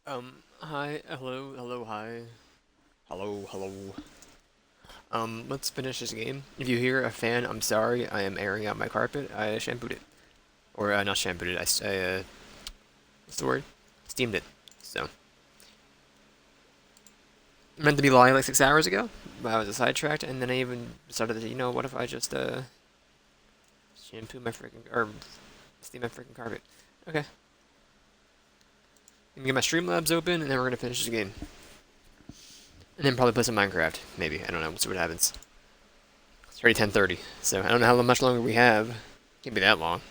Hi, hello, hello, hi. Hello, hello. Let's finish this game. If you hear a fan, I'm sorry, I am airing out my carpet. I shampooed it. Or, not shampooed it, what's the word? Steamed it. So, meant to be live like 6 hours ago, but I was sidetracked, and then I even started to, what if I just, shampoo my freaking, or steam my freaking carpet. Okay. I'm gonna get my Streamlabs open, and then we're gonna finish the game. And then probably play some Minecraft, maybe. I don't know, we'll see what happens. It's already 10:30, so I don't know how much longer we have. Can't be that long.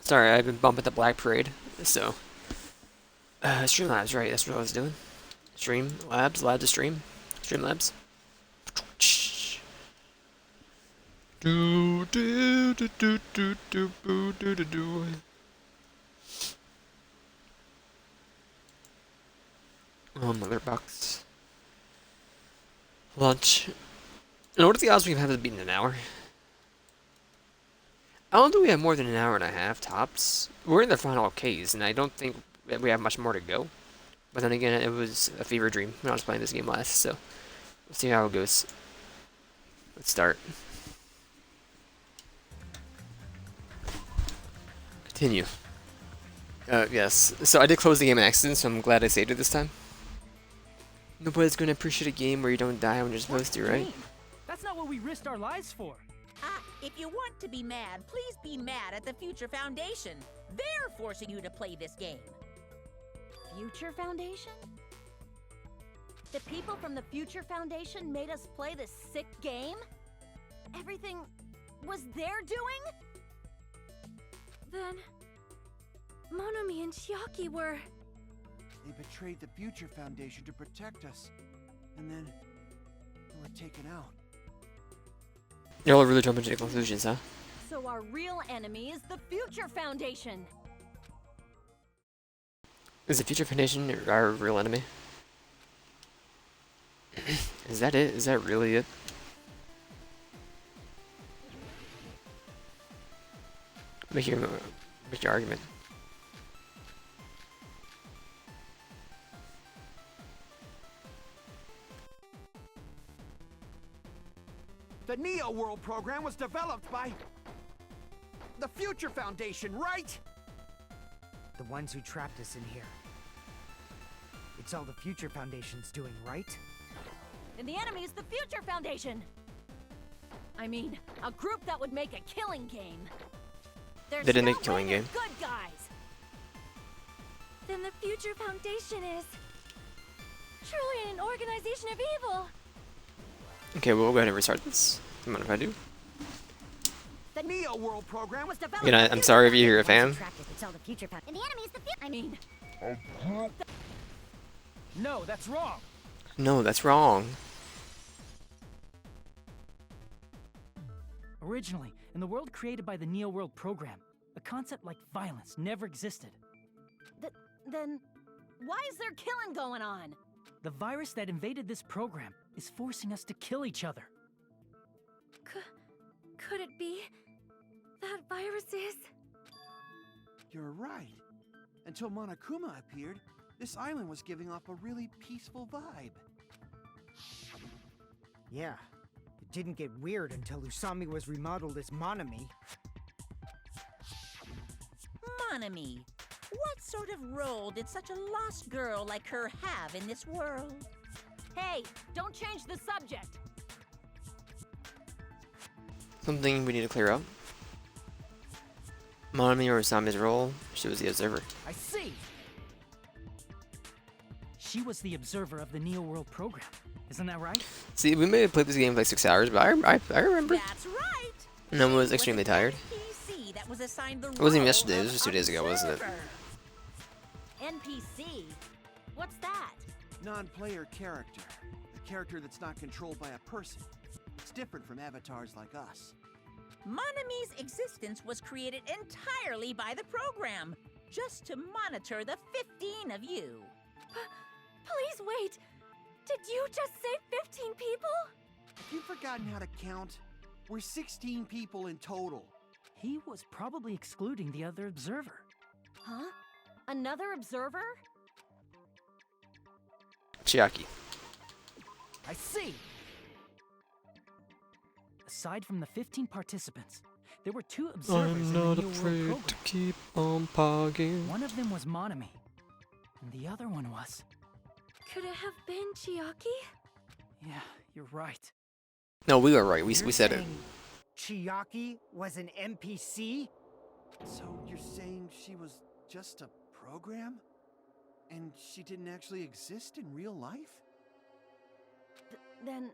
Sorry, I've been bumping the Black Parade, so. Streamlabs, right, that's what I was doing. Stream Labs, Labs to stream. Streamlabs. Do do do do do do do do do do. Another box. Lunch. And what are the odds we have it beaten an hour? I don't think we have more than an hour and a half tops. We're in the final case, and I don't think that we have much more to go. But then again, it was a fever dream when I was playing this game last, so we'll see how it goes. Let's start. Continue. Yes. So I did close the game in accident, so I'm glad I saved it this time. Nobody's gonna appreciate a game where you don't die when you're supposed to, right? That's not what we risked our lives for. If you want to be mad, please be mad at the Future Foundation. They're forcing you to play this game. Future Foundation? The people from the Future Foundation made us play this sick game? Everything was their doing? Then Monomi and Chiaki were... They betrayed the Future Foundation to protect us, and then they were taken out. Y'all are really jumping to the conclusions, huh? So our real enemy is the Future Foundation. Is the Future Foundation our real enemy? Is that it? Is that really it? Make your argument. The Neo World program was developed by the Future Foundation, right? The ones who trapped us in here. It's all the Future Foundation's doing, right? And the enemy is the Future Foundation. I mean, a group that would make a killing game. There's They didn't no make a killing way they're game. Good guys. Then the Future Foundation is truly an organization of evil. Okay, we'll go ahead and restart this. Come on, if I do. The Neo World program was developed. You know, I'm sorry if you hear a fan. It's all the Future Foundation. And the enemy is the Future. I mean, No, that's wrong. No, that's wrong. Originally, in the world created by the Neo World program, a concept like violence never existed. then why is there killing going on? The virus that invaded this program is forcing us to kill each other. Could it be that virus is? You're right. Until Monokuma appeared, this island was giving off a really peaceful vibe. Yeah. It didn't get weird until Usami was remodeled as Monomi. Monomi, what sort of role did such a lost girl like her have in this world? Hey, don't change the subject. Something we need to clear up. Monomi or Usami's role, she was the observer. I see! She was the observer of the Neo World program. Isn't that right? See, we may have played this game for like 6 hours, but I remember. That's right. And I was She extremely the tired. NPC that was assigned the It wasn't even role yesterday, it of was just 2 days ago, wasn't it? observer. NPC? What's that? Non-player character. A character that's not controlled by a person. It's different from avatars like us. Monami's existence was created entirely by the program, just to monitor the 15 of you. Please wait. Did you just say 15 people? Have you forgotten how to count? We're 16 people in total. He was probably excluding the other observer. Huh? Another observer? Chiaki. I see. Aside from the 15 participants, there were 2 observers I'm in not the New afraid World to program. keep on pogging. One of them was Monami, and the other one was... Could it have been Chiaki? Yeah, you're right. No, we were right. We You're said it. saying Chiaki was an NPC? So you're saying she was just a program? And she didn't actually exist in real life? Then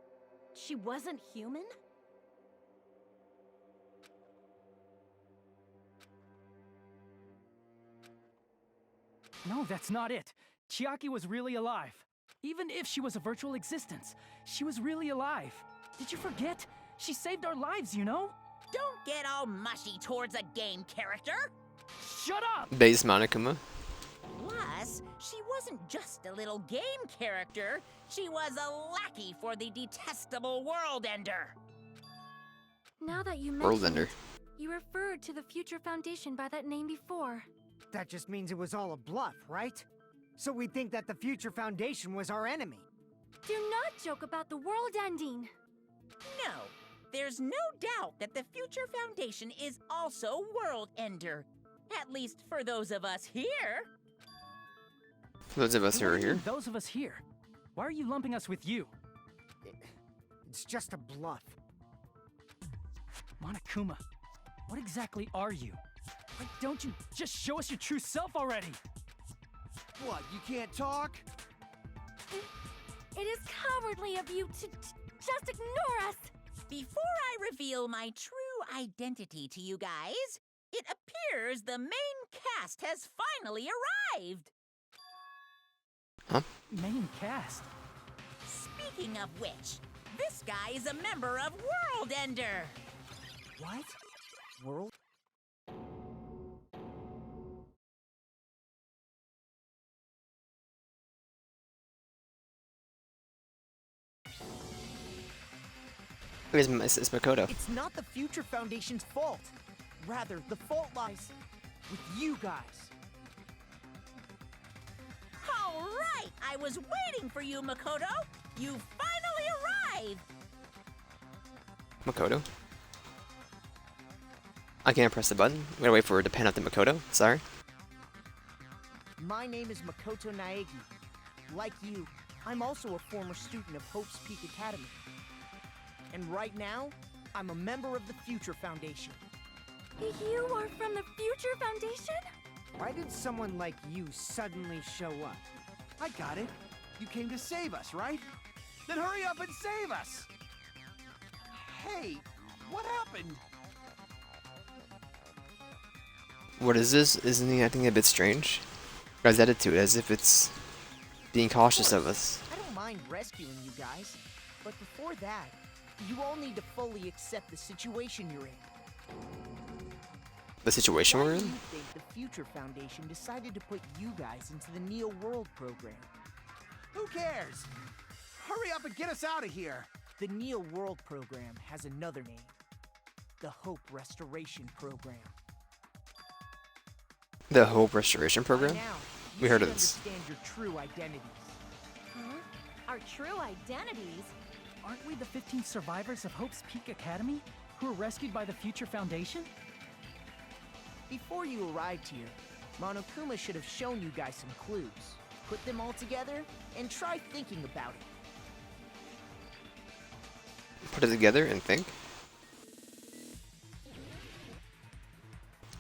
she wasn't human? No, that's not it. Chiaki was really alive. Even if she was a virtual existence, she was really alive. Did you forget? She saved our lives, you know? Don't get all mushy towards a game character. Shut up! Base Monokuma. Plus, she wasn't just a little game character. She was a lackey for the detestable World Ender. Now that you World mention Ender. it, you referred to the Future Foundation by that name before. That just means it was all a bluff, right? So we think that the Future Foundation was our enemy. Do not joke about the world ending. No, there's no doubt that the Future Foundation is also World Ender. At least for those of us here. Those of us who What are do you mean, here. those of us here. Why are you lumping us with you? It's just a bluff. Monokuma, what exactly are you? Why don't you just show us your true self already? What, you can't talk? It is cowardly of you to just ignore us. Before I reveal my true identity to you guys, it appears the main cast has finally arrived. Main cast. Speaking of which, this guy is a member of World Ender. What? World? It's Makoto. It's not the Future Foundation's fault. Rather, the fault lies with you guys. All right, I was waiting for you, Makoto. You finally arrived. Makoto. I can't press the button. I'm gonna wait for it to pan up to Makoto. Sorry. My name is Makoto Naegi. Like you, I'm also a former student of Hope's Peak Academy. And right now, I'm a member of the Future Foundation. You are from the Future Foundation? Why did someone like you suddenly show up? I got it. You came to save us, right? Then hurry up and save us! Hey, what happened? What is this? Isn't he acting a bit strange? Guy's attitude as if it's being cautious of us. I don't mind rescuing you guys, but before that, you all need to fully accept the situation you're in. The situation Why we're do in? you think the Future Foundation decided to put you guys into the Neo World program? Who cares? Hurry up and get us out of here! The Neo World program has another name. The Hope Restoration Program. The Hope Restoration Program? By now, We you heard should of this. understand your true identities. Huh? Our true identities? Aren't we the 15 survivors of Hope's Peak Academy who were rescued by the Future Foundation? Before you arrived here, Monokuma should have shown you guys some clues. Put them all together and try thinking about it. Put it together and think.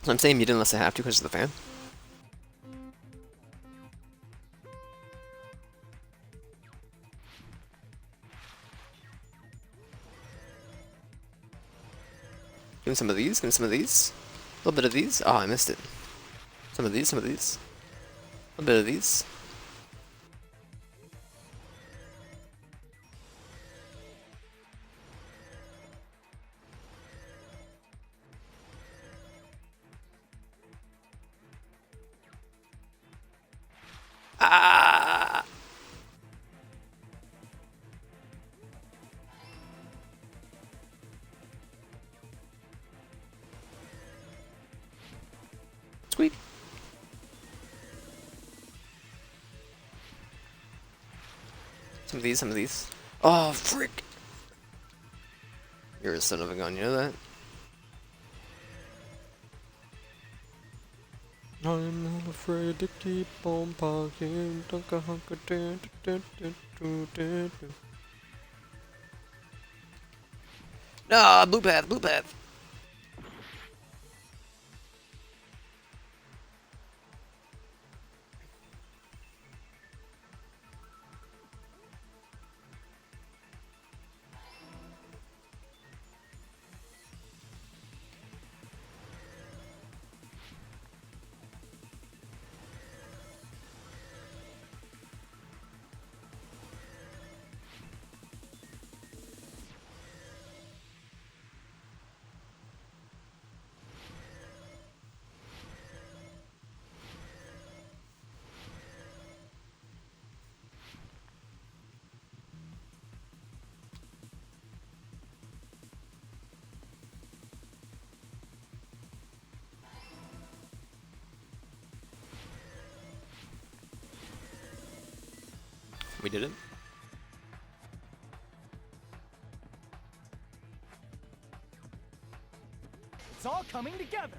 So I'm saying mute unless I have to because of the fan. Give me some of these, give me some of these. A little bit of these. Oh, I missed it. Some of these, some of these. A bit of these. Ah! Sweet. Some of these, some of these. Oh, frick! You're a son of a gun, you know that? I'm not afraid to keep on parking. Ah, blue path, blue path. We did it. It's all coming together.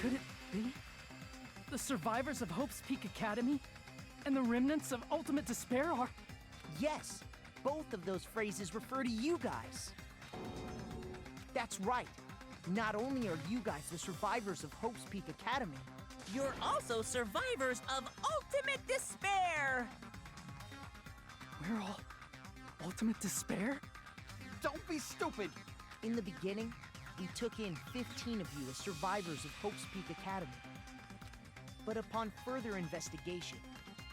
Could it be? The survivors of Hope's Peak Academy and the remnants of Ultimate Despair are... Yes, both of those phrases refer to you guys. That's right. Not only are you guys the survivors of Hope's Peak Academy, You're also survivors of Ultimate Despair! We're all Ultimate Despair? Don't be stupid! in the beginning, we took in 15 of you as survivors of Hope's Peak Academy. But upon further investigation,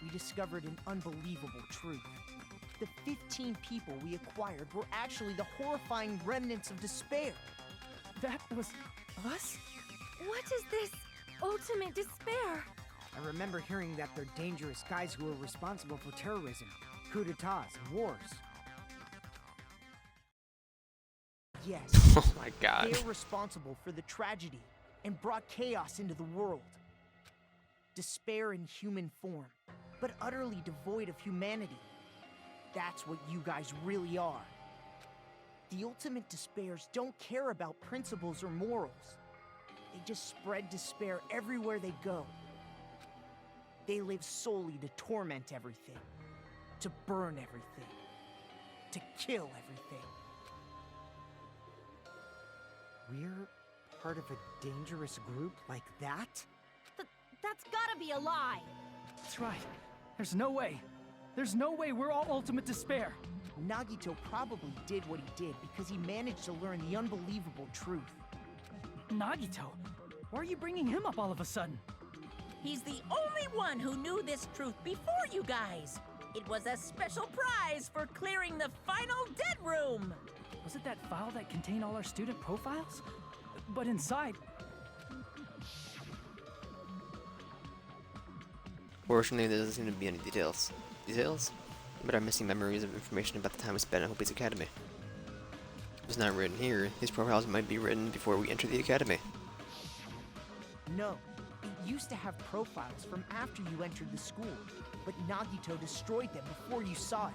we discovered an unbelievable truth. The 15 people we acquired were actually the horrifying remnants of despair. That was us? What is this ultimate despair? I remember hearing that they're dangerous guys who are responsible for terrorism, coup d'etats, and wars. Yes, Oh my god. they're responsible for the tragedy and brought chaos into the world. Despair in human form, but utterly devoid of humanity. That's what you guys really are. The ultimate despairs don't care about principles or morals. They just spread despair everywhere they go. They live solely to torment everything, to burn everything, to kill everything. We're part of a dangerous group like that? That's gotta be a lie. That's right. There's no way. There's no way we're all Ultimate Despair. Nagito probably did what he did because he managed to learn the unbelievable truth. Nagito? Why are you bringing him up all of a sudden? He's the only one who knew this truth before you guys. It was a special prize for clearing the final dead room. Was it that file that contained all our student profiles? But inside... Fortunately, there doesn't seem to be any details. Details? But I'm missing memories of information about the time we spent at Hope's Academy. If it's not written here, these profiles might be written before we enter the academy. No, it used to have profiles from after you entered the school, but Nagito destroyed them before you saw it.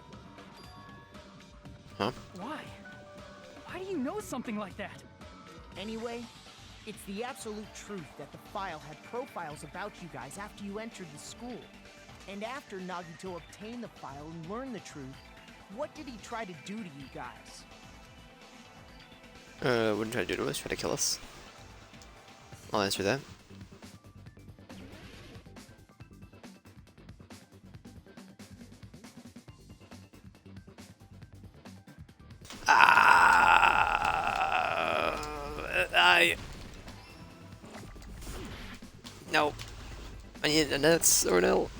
Huh? Why? Why do you know something like that? Anyway, it's the absolute truth that the file had profiles about you guys after you entered the school. And after Nagito obtained the file and learned the truth, what did he try to do to you guys? What did he try to do to us? Try to kill us? I'll answer that. Die! No. I need a nets or no.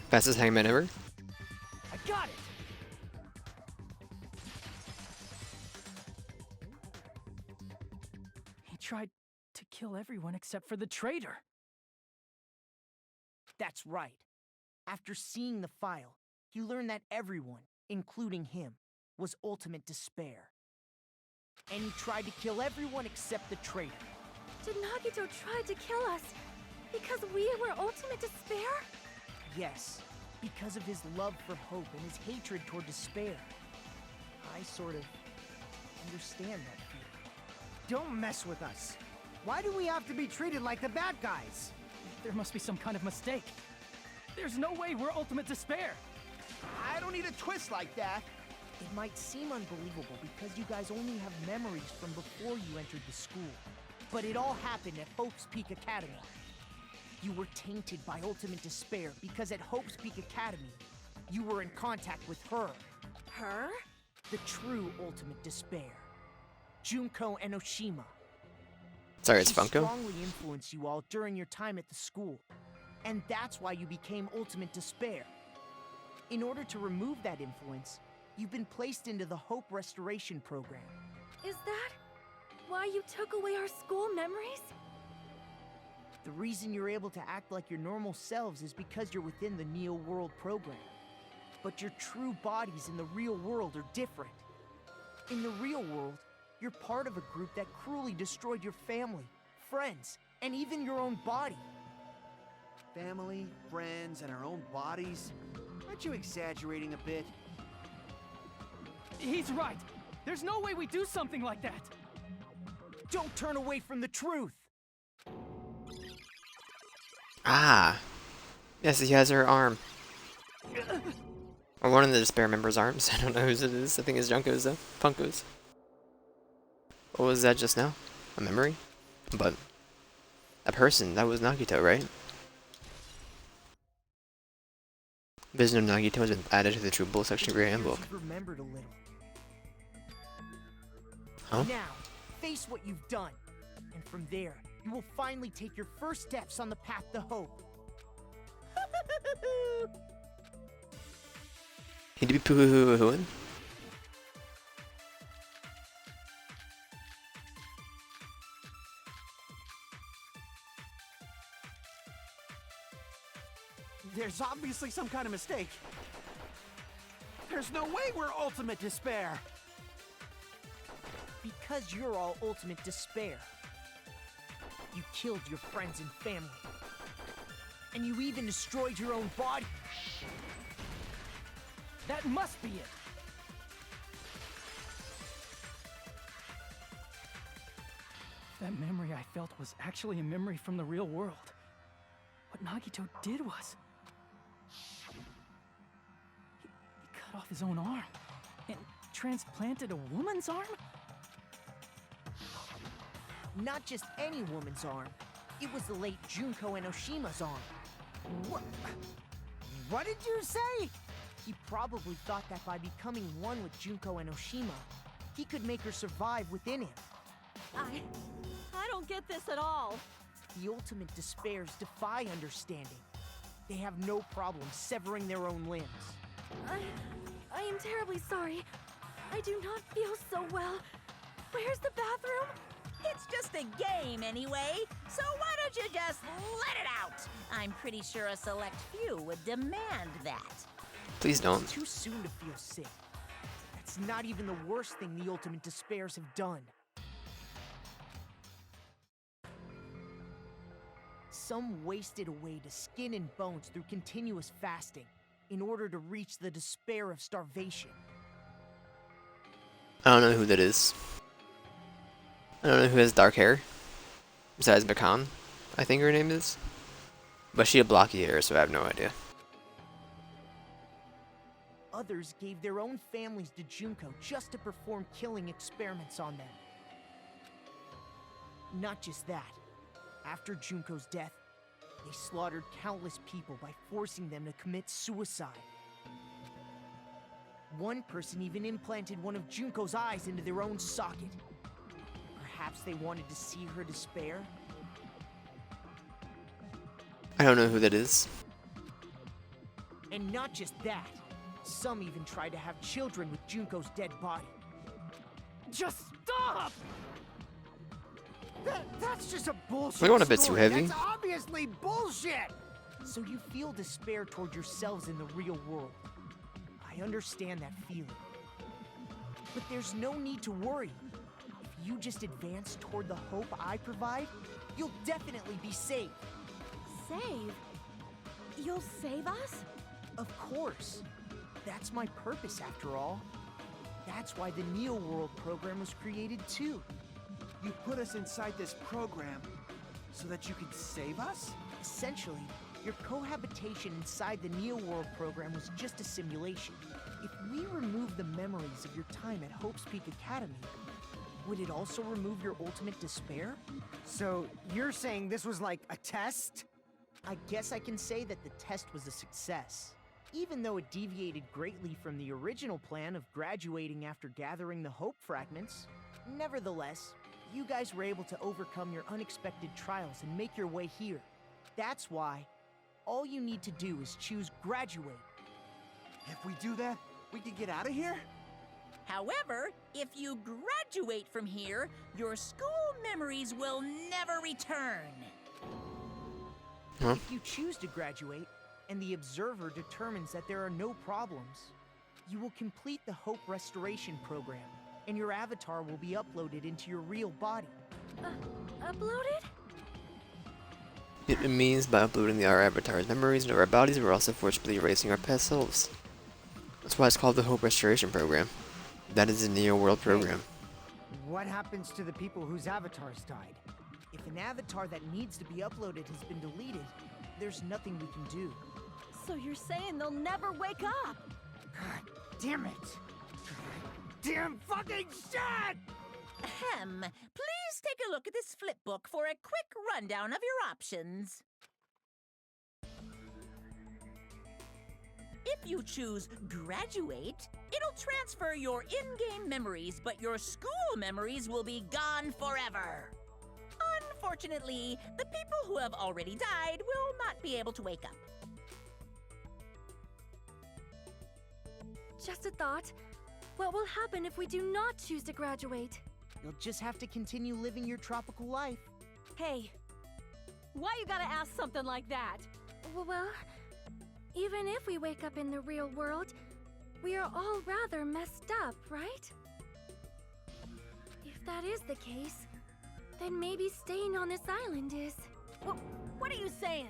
Fastest hangman ever. I got it! He tried to kill everyone except for the traitor. That's right. After seeing the file, you learn that everyone, including him, was ultimate despair. And he tried to kill everyone except the traitor. Did Nagito try to kill us because we were ultimate despair? Yes, because of his love for hope and his hatred toward despair. I sort of understand that feeling. Don't mess with us. Why do we have to be treated like the bad guys? There must be some kind of mistake. There's no way we're ultimate despair. I don't need a twist like that. It might seem unbelievable because you guys only have memories from before you entered the school. But it all happened at Hope's Peak Academy. You were tainted by ultimate despair because at Hope's Peak Academy, you were in contact with her. Her? The true ultimate despair. Junko Enoshima. Sorry, it's She Funko. strongly influenced you all during your time at the school. And that's why you became ultimate despair. In order to remove that influence, you've been placed into the Hope Restoration Program. Is that why you took away our school memories? The reason you're able to act like your normal selves is because you're within the Neo World program. But your true bodies in the real world are different. In the real world, you're part of a group that cruelly destroyed your family, friends, and even your own body. Family, friends, and our own bodies? Aren't you exaggerating a bit? He's right. There's no way we do something like that. Don't turn away from the truth! Ah. Yes, he has her arm. Or one of the Despair members' arms. I don't know whose it is. I think it's Junko's though. Funko's. What was that just now? A memory? But a person, that was Nagito, right? Vision of Nagito has been added to the True Bull section of your handbook. You've remembered a little. Huh? Now, face what you've done. And from there, you will finally take your first steps on the path to hope. He'd be poo-hoo-hoo-hooing. There's obviously some kind of mistake. There's no way we're ultimate despair. Because you're all ultimate despair. You killed your friends and family. And you even destroyed your own body. That must be it. That memory I felt was actually a memory from the real world. What Nagito did was... He cut off his own arm and transplanted a woman's arm? Not just any woman's arm. It was the late Junko Enoshima's arm. What did you say? He probably thought that by becoming one with Junko Enoshima, he could make her survive within him. I don't get this at all. The ultimate despairs defy understanding. They have no problem severing their own limbs. I am terribly sorry. I do not feel so well. Where's the bathroom? It's just a game anyway, so why don't you just let it out? I'm pretty sure a select few would demand that. Please don't. It's too soon to feel sick. That's not even the worst thing the ultimate despairs have done. Some wasted away to skin and bones through continuous fasting. in order to reach the despair of starvation. I don't know who that is. I don't know who has dark hair. Besides Bakan, I think her name is. But she had blocky hair, so I have no idea. Others gave their own families to Junko just to perform killing experiments on them. Not just that. After Junko's death, they slaughtered countless people by forcing them to commit suicide. One person even implanted one of Junko's eyes into their own socket. Perhaps they wanted to see her despair? I don't know who that is. And not just that. Some even tried to have children with Junko's dead body. Just stop! That's just a bullshit We're going a bit too story. heavy. That's obviously bullshit! So you feel despair toward yourselves in the real world. I understand that feeling. But there's no need to worry. If you just advance toward the hope I provide, you'll definitely be saved. Save? You'll save us? Of course. That's my purpose, after all. That's why the Neo World program was created, too. You put us inside this program so that you could save us? Essentially, your cohabitation inside the Neo World program was just a simulation. If we remove the memories of your time at Hope's Peak Academy, would it also remove your ultimate despair? So, you're saying this was like a test? I guess I can say that the test was a success. Even though it deviated greatly from the original plan of graduating after gathering the Hope fragments, nevertheless, you guys were able to overcome your unexpected trials and make your way here. That's why all you need to do is choose graduate. If we do that, we can get out of here? However, if you graduate from here, your school memories will never return. Huh? If you choose to graduate, and the observer determines that there are no problems, you will complete the Hope Restoration Program, and your avatar will be uploaded into your real body. Uploaded? It means by uploading our avatar's memories into our bodies, we're also forcibly erasing our past selves. That's why it's called the Hope Restoration Program. That is the Neo World program. What happens to the people whose avatars died? If an avatar that needs to be uploaded has been deleted, there's nothing we can do. So you're saying they'll never wake up? God damn it! Damn fucking shit! Ahem. Please take a look at this flipbook for a quick rundown of your options. If you choose graduate, it'll transfer your in-game memories, but your school memories will be gone forever. Unfortunately, the people who have already died will not be able to wake up. Just a thought. What will happen if we do not choose to graduate? You'll just have to continue living your tropical life. Hey, why you gotta ask something like that? Well, even if we wake up in the real world, we are all rather messed up, right? If that is the case, then maybe staying on this island is... What are you saying?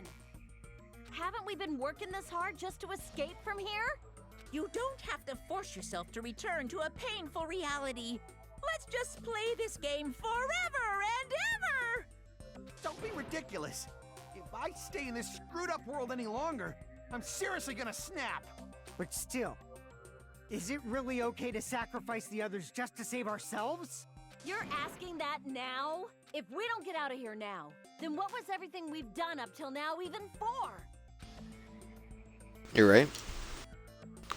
Haven't we been working this hard just to escape from here? You don't have to force yourself to return to a painful reality. Let's just play this game forever and ever! Don't be ridiculous. If I stay in this screwed up world any longer, I'm seriously gonna snap. But still, is it really okay to sacrifice the others just to save ourselves? You're asking that now? If we don't get out of here now, then what was everything we've done up till now even for? You're right.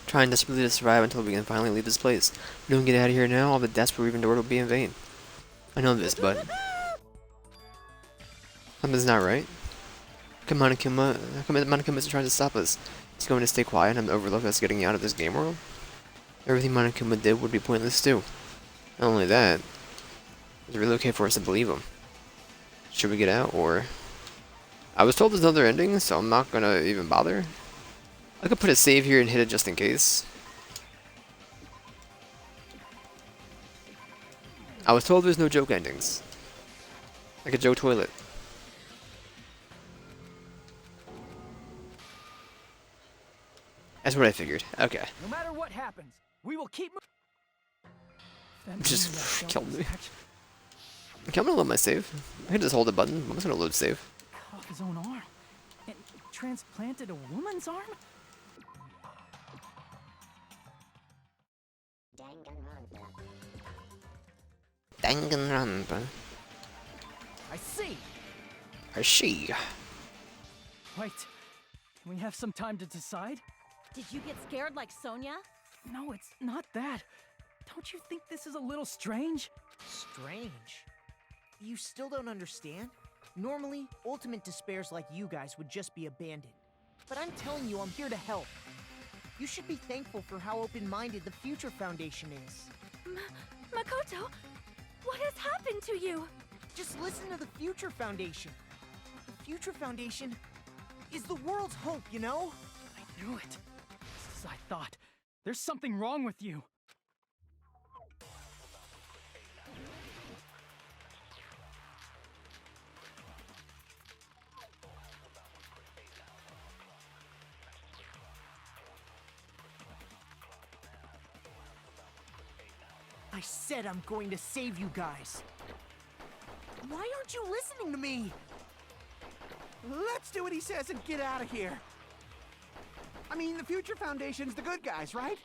Trying desperately to survive until we can finally leave this place. If we don't get out of here now, all the deaths we've endured will be in vain. I know this, but... something's not right. Monokuma's trying to stop us. He's going to stay quiet and overlook us getting out of this game world. Everything Monokuma did would be pointless too. Not only that, is it really okay for us to believe him? Should we get out, or... I was told there's another ending, so I'm not gonna even bother. I could put a save here and hit it just in case. I was told there's no joke endings. Like a joke toilet. That's what I figured. Okay. No matter what happens, we will keep Just killed me. Okay, I'm gonna load my save. I can just hold the button. I'm just gonna load save. Cut off his own arm and transplanted a woman's arm? Danganronpa. I see. I see. Wait, can we have some time to decide? Did you get scared like Sonia? No, it's not that. Don't you think this is a little strange? Strange. You still don't understand? Normally, ultimate despairs like you guys would just be abandoned. But I'm telling you, I'm here to help. You should be thankful for how open-minded the Future Foundation is. Makoto, what has happened to you? Just listen to the Future Foundation. The Future Foundation is the world's hope, you know? I knew it. Just as I thought. There's something wrong with you. I said I'm going to save you guys. Why aren't you listening to me? Let's do what he says and get out of here. I mean, the Future Foundation's the good guys, right?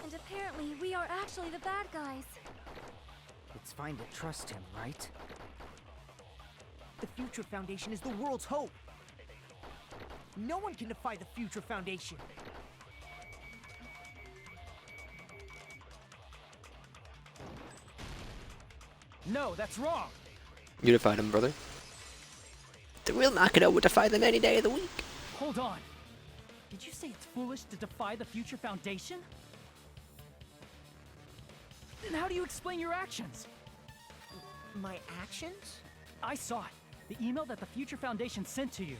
And apparently, we are actually the bad guys. It's fine to trust him, right? The Future Foundation is the world's hope. No one can defy the Future Foundation. No, that's wrong. You defied him, brother. The real Makoto would defy them any day of the week. Hold on. Did you say it's foolish to defy the Future Foundation? Then how do you explain your actions? My actions? I saw it. The email that the Future Foundation sent to you.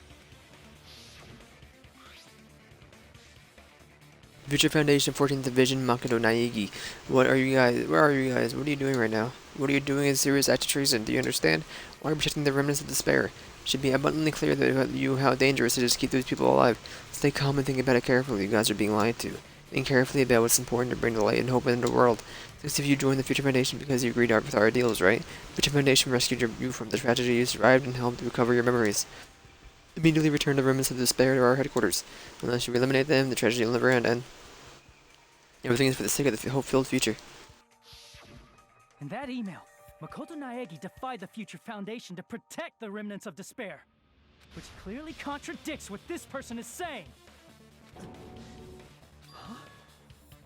Future Foundation 14th Division Makoto Naegi. What are you guys? Where are you guys? What are you doing right now? What are you doing is serious act of treason. Do you understand? Why are you protecting the remnants of despair? It should be abundantly clear that you how dangerous it is to keep those people alive. Stay calm and think about it carefully. You guys are being lied to. Think carefully about what's important to bring the light and hope into the world. Six of you joined the Future Foundation because you agreed with our ideals, right? Future Foundation rescued you from the tragedy you survived and helped recover your memories. Immediately return the remnants of despair to our headquarters. Unless you eliminate them, the tragedy will never end. Everything is for the sake of the hope-filled future. In that email, Makoto Naegi defied the Future Foundation to protect the remnants of despair, which clearly contradicts what this person is saying. Huh?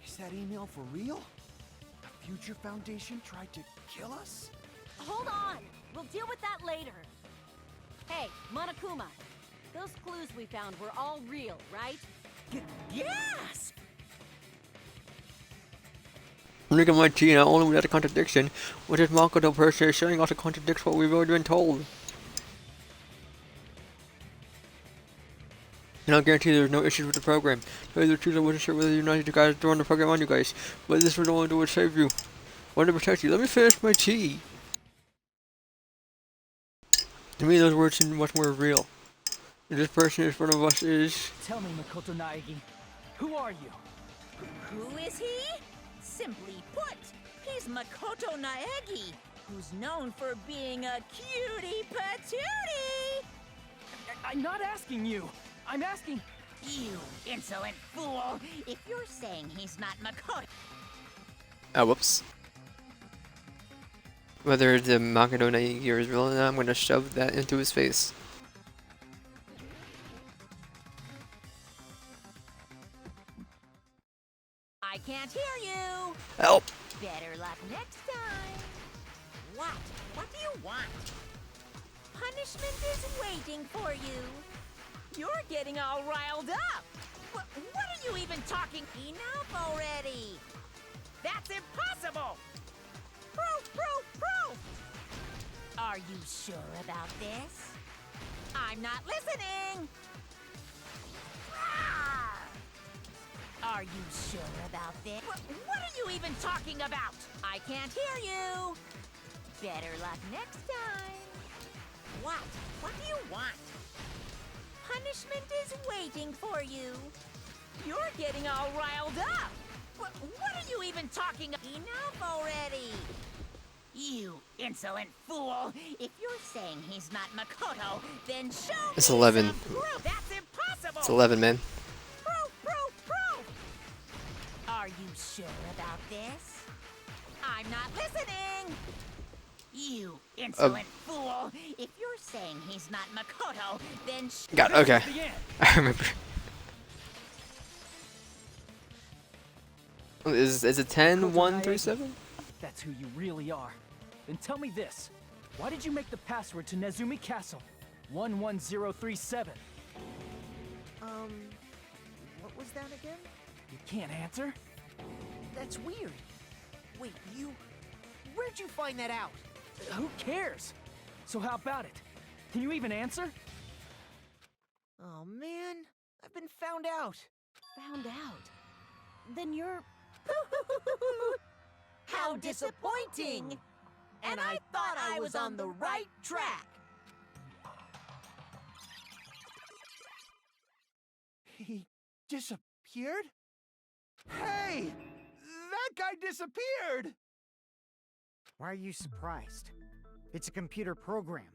Is that email for real? The Future Foundation tried to kill us? Hold on! We'll deal with that later. Hey, Monokuma. Those clues we found were all real, right? Yes! Look at my tea, not only without a contradiction, what this Makoto person is saying also contradicts what we've already been told. And I'll guarantee there's no issues with the program. To tell you the truth, I wasn't sure whether or not you guys throwing the program on you guys, but this was the only way to save you. I wanted to protect you. Let me finish my tea. To me, those words seem much more real. If this person in front of us is... Tell me, Makoto Naegi, who are you? Who is he? Simply put, he's Makoto Naegi, who's known for being a cutie patootie! I'm not asking you. I'm asking... You insolent fool! If you're saying he's not Makoto... Oh, whoops. Whether the Makoto Naegi is real or not, I'm gonna shove that into his face. I can't hear you! Help! Better luck next time! What? What do you want? Punishment is waiting for you! You're getting all riled up! What are you even talking? Enough already! That's impossible! Proof! Are you sure about this? I'm not listening! Ah! Are you sure about this? What are you even talking about? I can't hear you! Better luck next time! What? What do you want? Punishment is waiting for you! You're getting all riled up. What are you even talking about? Enough already. You insolent fool! If you're saying he's not Makoto, then show It's me 11. some proof. That's impossible. It's 11, man. Proof! Are you sure about this? I'm not listening. You insolent fool! If you're saying he's not Makoto, then Got it. Okay. I remember. Is it 10, 1 through 7? That's who you really are. Then tell me this. Why did you make the password to Nezumi Castle? 11037. What was that again? You can't answer? That's weird. Wait, where'd you find that out? Who cares? So how about it? Can you even answer? Oh man, I've been found out. Found out. Then you're... How disappointing! And I thought I was on the right track. He disappeared? Hey! That guy disappeared! Why are you surprised? It's a computer program,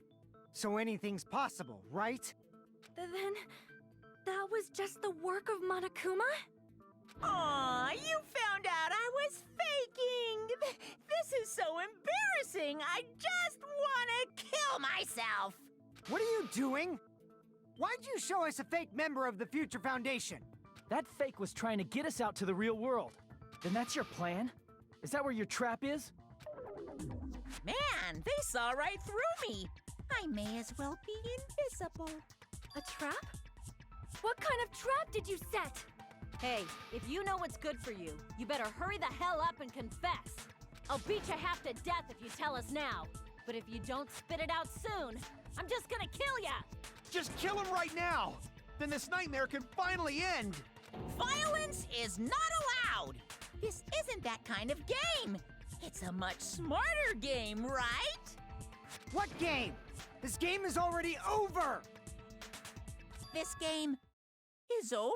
so anything's possible, right? Then that was just the work of Monokuma? Aw, you found out I was faking! This is so embarrassing! I just wanna kill myself! What are you doing? Why'd you show us a fake member of the Future Foundation? That fake was trying to get us out to the real world. Then that's your plan? Is that where your trap is? Man, they saw right through me! I may as well be invisible. A trap? What kind of trap did you set? Hey, if you know what's good for you, you better hurry the hell up and confess. I'll beat you half to death if you tell us now. But if you don't spit it out soon, I'm just gonna kill ya! Just kill him right now! Then this nightmare can finally end! Violence is not allowed! This isn't that kind of game! It's a much smarter game, right? What game? This game is already over! This game is over?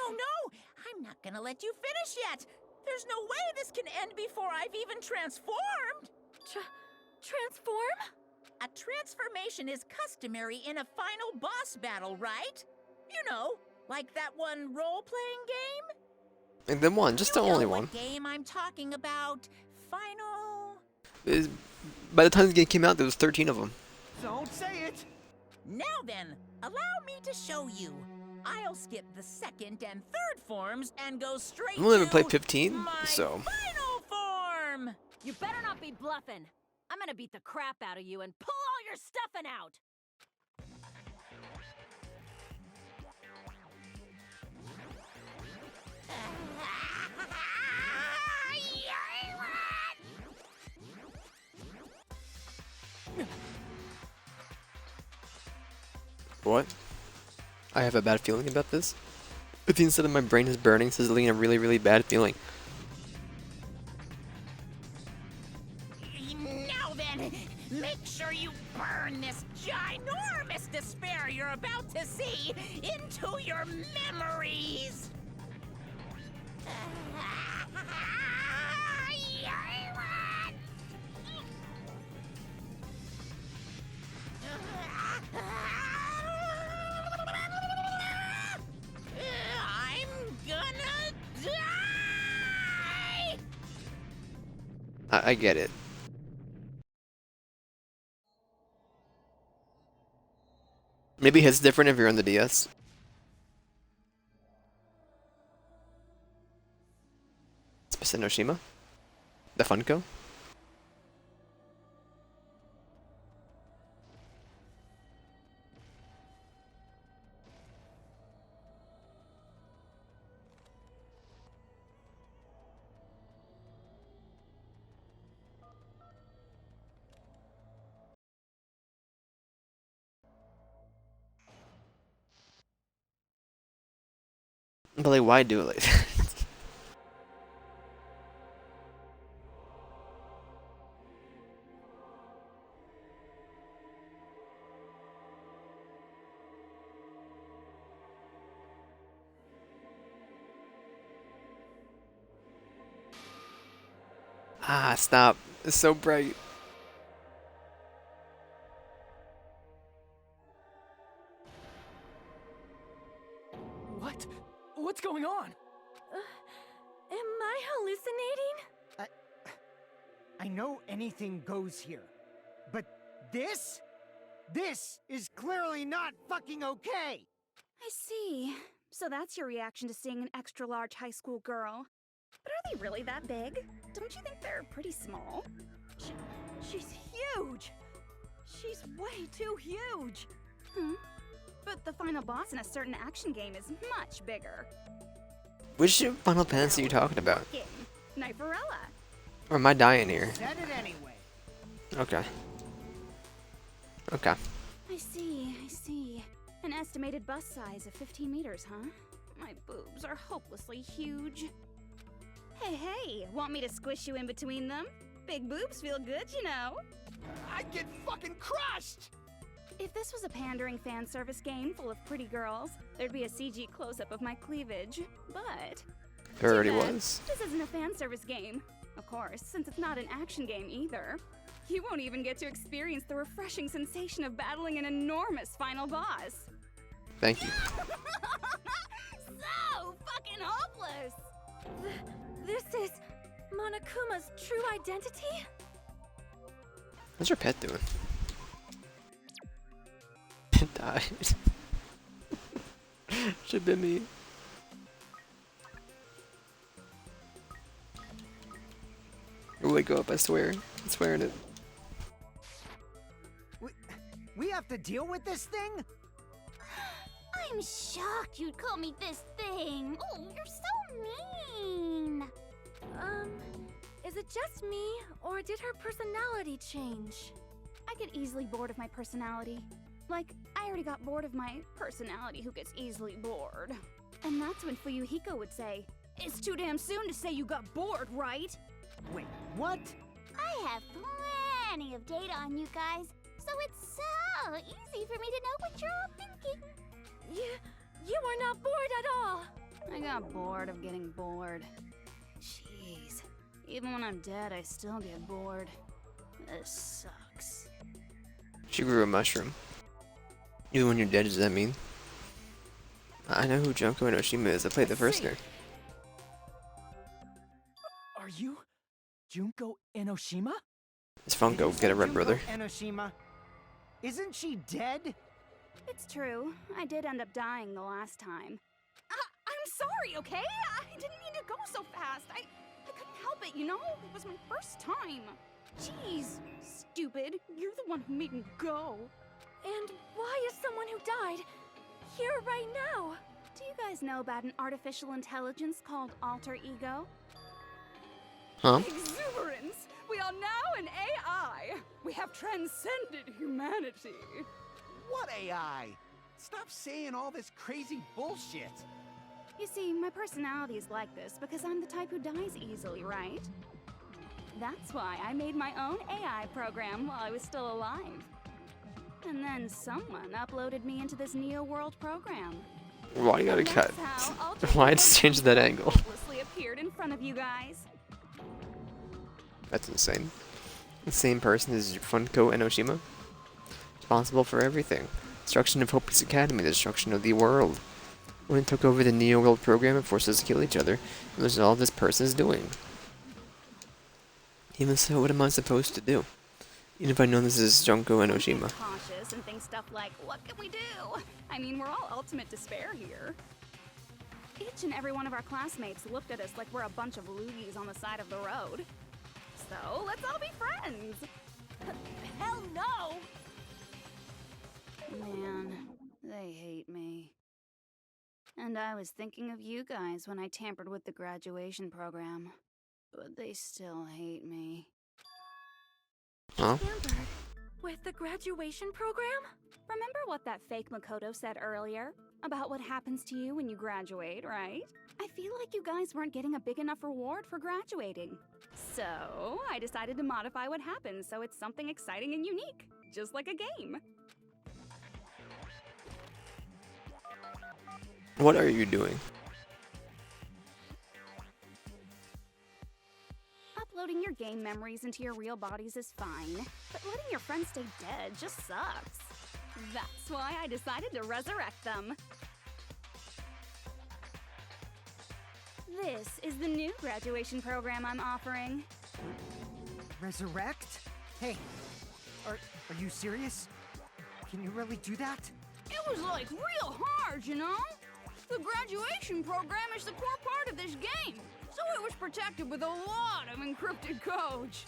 No! I'm not gonna let you finish yet! There's no way this can end before I've even transformed! Transform? A transformation is customary in a final boss battle, right? You know, like that one role-playing game? And then one, just the You know only what one. game I'm talking about? Final... By the time the game came out, there was 13 of them. Don't say it! Now then, allow me to show you. I'll skip the second and third forms and go straight I've only ever to played 15, my so... final form! You better not be bluffing. I'm gonna beat the crap out of you and pull all your stuffing out! What? I have a bad feeling about this. But the inside of my brain is burning, sizzling, a really, really bad feeling. Now then, make sure you burn this ginormous despair you're about to see into your memories! I'm gonna die! I get it. Maybe it's different if you're on the DS. It's Enoshima? The Funko? But like, why do it like that? Ah, stop. It's so bright. What? What's going on? Am I hallucinating? I know anything goes here, but this is clearly not fucking okay! I see. So that's your reaction to seeing an extra large high school girl. But are they really that big? Don't you think they're pretty small? She's huge! She's way too huge! But the final boss in a certain action game is much bigger. Which Final Fantasy are you talking about? Game. Kniferella. Or am I dying here? Said it anyway. Okay. Okay. I see. An estimated bust size of 15 meters, huh? My boobs are hopelessly huge. Hey, want me to squish you in between them? Big boobs feel good, you know. I'd get fucking crushed! If this was a pandering fan service game full of pretty girls, there'd be a CG close-up of my cleavage. But There already too bad, was. This isn't a fan service game. Of course, since it's not an action game either. You won't even get to experience the refreshing sensation of battling an enormous final boss. Thank you. So fucking hopeless! This is Monokuma's true identity? What's your pet doing? It died. Should've been me. It'll wake up, I swear. I'm swearing it. We have to deal with this thing? I'm shocked you'd call me this thing. Oh, you're so mean. Is it just me, or did her personality change? I get easily bored of my personality. Like, I already got bored of my personality who gets easily bored. And that's when Fuyuhiko would say, "It's too damn soon to say you got bored, right?" Wait, what? I have plenty of data on you guys, so it's so easy for me to know what you're all thinking. You are not bored at all. I got bored of getting bored. Jeez. Even when I'm dead, I still get bored. This sucks. She grew a mushroom. Even when you're dead, does that mean? I know who Junko Enoshima is. I played the first nerd. Are you Junko Enoshima? It's Funko. Get a red brother. Enoshima. Isn't she dead? It's true. I did end up dying the last time. I'm sorry, okay? I didn't mean to go so fast. I couldn't help it, you know? It was my first time. Jeez, stupid. You're the one who made me go. And why is someone who died here right now? Do you guys know about an artificial intelligence called alter ego? Huh? Exuberance! We are now an AI! We have transcended humanity! What AI? Stop saying all this crazy bullshit. You see, my personality is like this because I'm the type who dies easily, right? That's why I made my own AI program while I was still alive. And then someone uploaded me into this Neo World program. Why you gotta And cut? that's how Alter Why Ego just change that angle? hopelessly appeared in front of you guys. That's insane. The same person as Funko Enoshima. Responsible for everything. Destruction of Hope Peace Academy, the destruction of the world. When it took over the Neo World program and forced us to kill each other, it was all this person is doing. Even so, what am I supposed to do? Even if I know this is Junko Enoshima. Cautious and think stuff like, what can we do? I mean, we're all ultimate despair here. Each and every one of our classmates looked at us like we're a bunch of loogies on the side of the road. So, let's all be friends. Hell no! Man, they hate me. And I was thinking of you guys when I tampered with the graduation program. But they still hate me. Huh? Tampered with the graduation program? Remember what that fake Makoto said earlier? About what happens to you when you graduate, right? I feel like you guys weren't getting a big enough reward for graduating. So, I decided to modify what happens so it's something exciting and unique. Just like a game. What are you doing? Uploading your game memories into your real bodies is fine, but letting your friends stay dead just sucks. That's why I decided to resurrect them. This is the new graduation program I'm offering. Resurrect? Hey, are you serious? Can you really do that? It was like real hard, you know? The graduation program is the core part of this game, so it was protected with a lot of encrypted codes.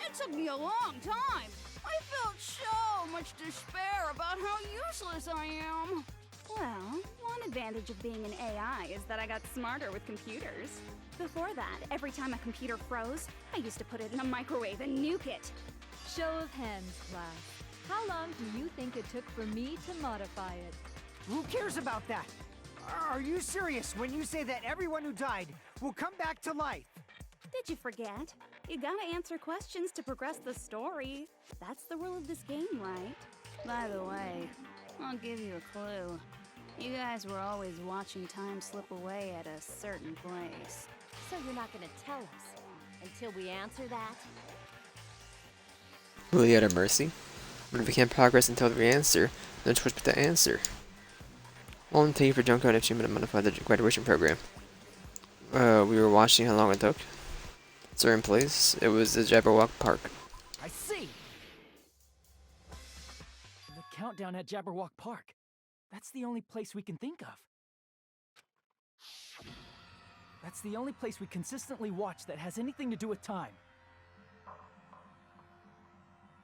It took me a long time. I felt so much despair about how useless I am. Well, one advantage of being an AI is that I got smarter with computers. Before that, every time a computer froze, I used to put it in a microwave and nuke it. Show of hands, class. How long do you think it took for me to modify it? Who cares about that? Are you serious when you say that everyone who died will come back to life? Did you forget? You gotta answer questions to progress the story. That's the rule of this game, right? By the way, I'll give you a clue. You guys were always watching time slip away at a certain place. So you're not gonna tell us until we answer that? Will you at our mercy? But if we can't progress until we answer, no choice but to answer. Well, thank you for junk code achievement to modify the graduation program. We were watching how long it took. Certain place. It was the Jabberwock Park. I see! The countdown at Jabberwock Park. That's the only place we can think of. That's the only place we consistently watch that has anything to do with time.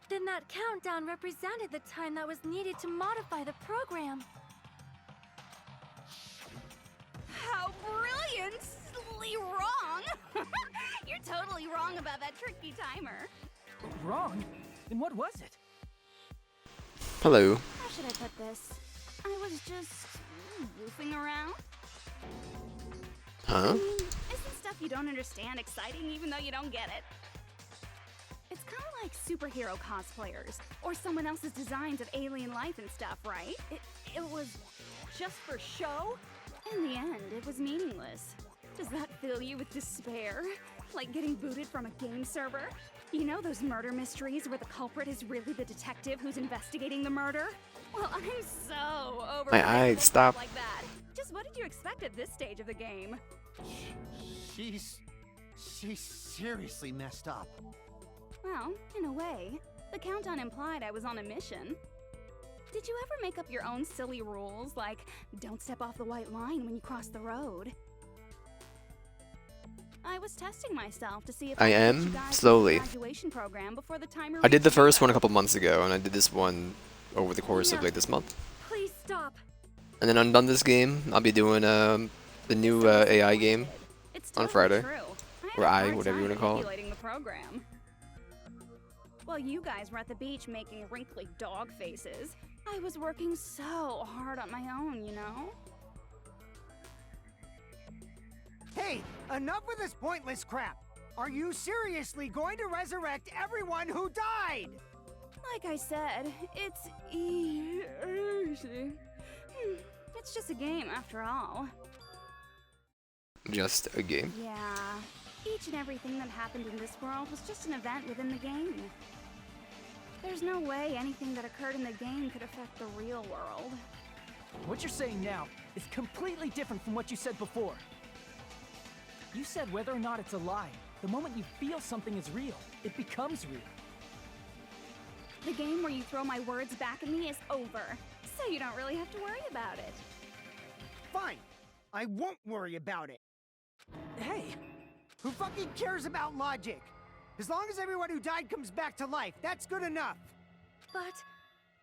Then that countdown represented the time that was needed to modify the program. How brilliantly wrong! You're totally wrong about that tricky timer. Wrong? Then what was it? Hello. How should I put this? I was just goofing around. Huh? Isn't stuff you don't understand exciting even though you don't get it? It's kind of like superhero cosplayers or someone else's designs of alien life and stuff, right? It was just for show? In the end, it was meaningless. Does that fill you with despair? Like getting booted from a game server? You know those murder mysteries where the culprit is really the detective who's investigating the murder? Well, I'm so over My eyes stop. like that. Just what did you expect at this stage of the game? She's seriously messed up. Well, in a way, the countdown implied I was on a mission. Did you ever make up your own silly rules, like don't step off the white line when you cross the road? I was testing myself to see if I could am, get you guys slowly. through the graduation program before the timer I did the reached first one a zero. couple months ago, and I did this one over the course of No. like this month. Please stop. And then I'm done this game. I'll be doing the new AI game It's on totally Friday. True. Or I, had a I, hard whatever you time wanna call it. manipulating the program. While you guys were at the beach making wrinkly dog faces, I was working so hard on my own, you know? Hey, enough with this pointless crap. Are you seriously going to resurrect everyone who died? Like I said, it's easy. It's just a game after all. Just a game. Yeah, each and everything that happened in this world was just an event within the game. There's no way anything that occurred in the game could affect the real world. What you're saying now is completely different from what you said before. You said whether or not it's a lie, the moment you feel something is real, it becomes real. The game where you throw my words back at me is over, so you don't really have to worry about it. Fine. I won't worry about it. Hey, Who fucking cares about logic? As long as everyone who died comes back to life, that's good enough. But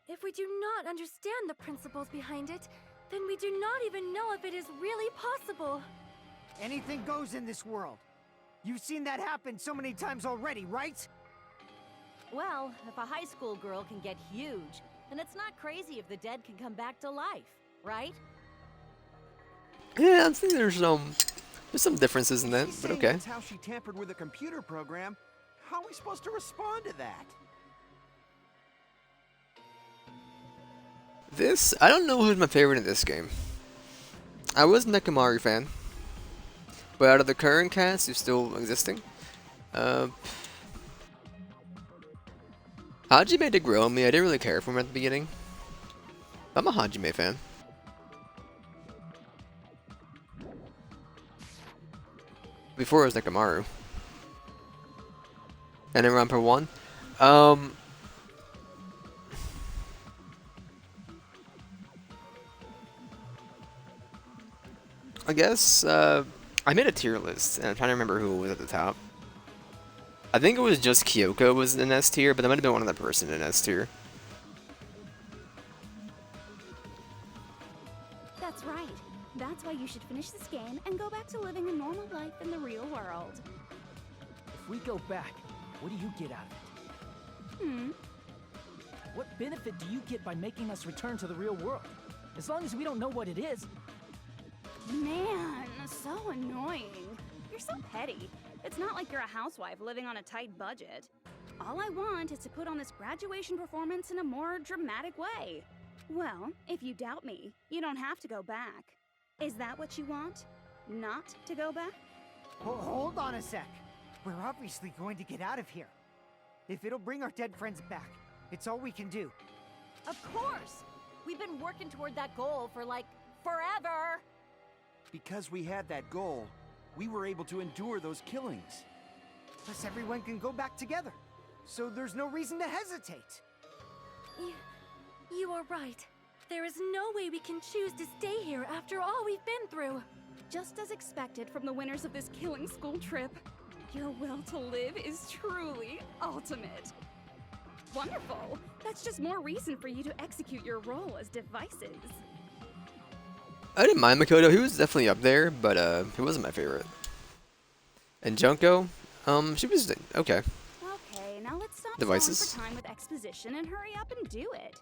if we do not understand the principles behind it, then we do not even know if it is really possible. Anything goes in this world. You've seen that happen so many times already, right? Well, if a high school girl can get huge, then it's not crazy if the dead can come back to life, right? Yeah, I think there's some differences in that, She's but saying okay. That's how she tampered with a computer program. How are we supposed to respond to that? This, I don't know who's my favorite in this game. I was a Nekomari fan, but out of the current cast who's still existing, Hajime did grow on me. I didn't really care for him at the beginning. I'm a Hajime fan. Before it was Nekamaru. And then Rampa 1. I guess I made a tier list, and I'm trying to remember who was at the top. I think it was just Kyoko was in S tier, but there might have been one other person in S tier. That's right. That's why you should finish this game and go back to living a normal life in the real world. If we go back, what do you get out of it? What benefit do you get by making us return to the real world? As long as we don't know what it is. Man, so annoying. You're so petty. It's not like you're a housewife living on a tight budget. All I want is to put on this graduation performance in a more dramatic way. Well, if you doubt me, you don't have to go back. Is that what you want? Not to go back? Hold on a sec. We're obviously going to get out of here. If it'll bring our dead friends back, it's all we can do. Of course! We've been working toward that goal for, like, forever! Because we had that goal, we were able to endure those killings. Plus everyone can go back together. So there's no reason to hesitate. You are right. There is no way we can choose to stay here after all we've been through. Just as expected from the winners of this killing school trip, your will to live is truly ultimate. Wonderful. That's just more reason for you to execute your role as devices. I didn't mind Makoto. He was definitely up there, but he wasn't my favorite. And Junko, she was okay. Okay, now let's stop Devices. stalling for time with exposition and hurry up and do it.